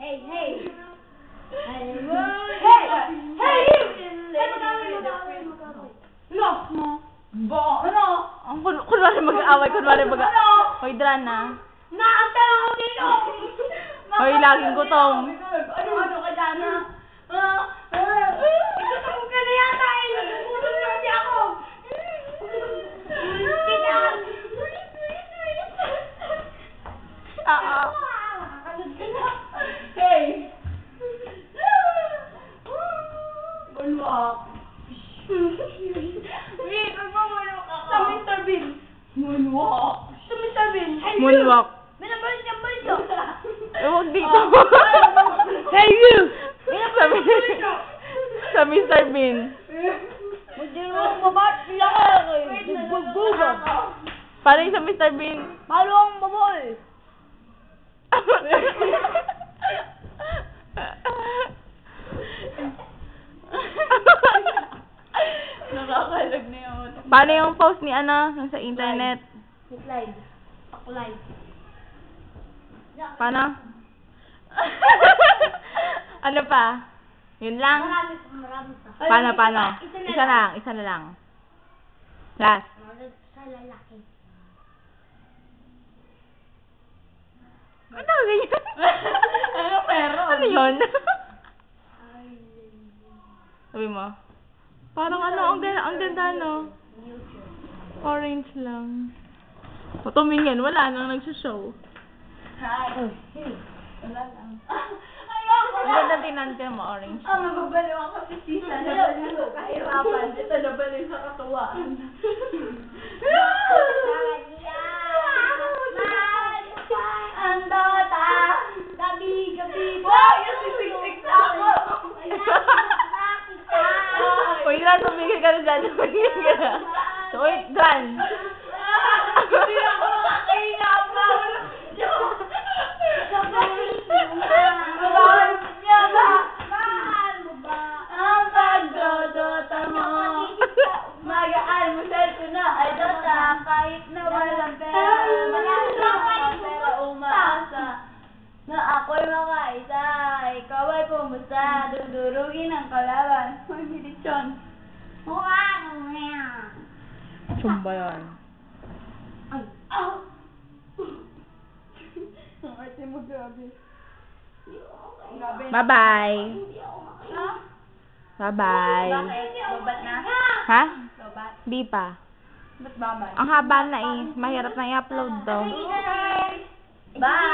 Hey, hey! Hey! Hey! Lock mo! Ano? Kunwari mag-aaway, Hoy, Drana. Naantay ako dito! Hoy, laging gutom. Ano ka dyan, ha? Gutom ka na yata eh! Nagugutom na kasi ako! Hey! Moonwalk! Wait, magmamulok ako! Sa Mr. Bean! Moonwalk! Sa Mr. Bean! Moonwalk. Binabalik niya, balik niyo! Huwag dito. Hey, you! Sa Mr. Bean. Hindi mo mabat sila kayo. Bugbugag. Paano yung sa Mr. Bean? Paano ang babol? Nakakalag na yun. Paano yung post ni Ana sa internet? Slide. Pakulay. Paano? Ano pa? Yun lang? Marami pa. Paano? Isa na lang. Last. Sa lalaki. Ano ganyan? Ano meron? Ano yun? Sabi mo? Parang ang ganda no? Orange lang. O tumingin, wala nang nagsushow. Hi. Wala lang. Ang ganda tinantin mo, orange. Mababaliw ako si Tisa. Nabaliw sa kahirapan. Ito nabaliw sa katuwaan. Ang dota! Gabi! Wow! Yung sisiksik na ako! Uy, Dran, tumigil ka na dyan. Tumigil ka na. So, wait, Dran. Hindi ako makakahinga pa! Ang pagdodota mo. Magaan mo selfie na ay dota. Kahit na walang pera. Pero umaasa na ako'y makaisa. Ikaw ay pumusta. Dudurugin ang kalaban. Magdiditsyon. Chumba yan. Ay! Ang arte mo, grabe. Bye-bye. Bye-bye. Bakit? Lobat na? Ha? Lobat? Di pa. Ba't babay? Ang haba na eh. Mahirap na i-upload to. Bye!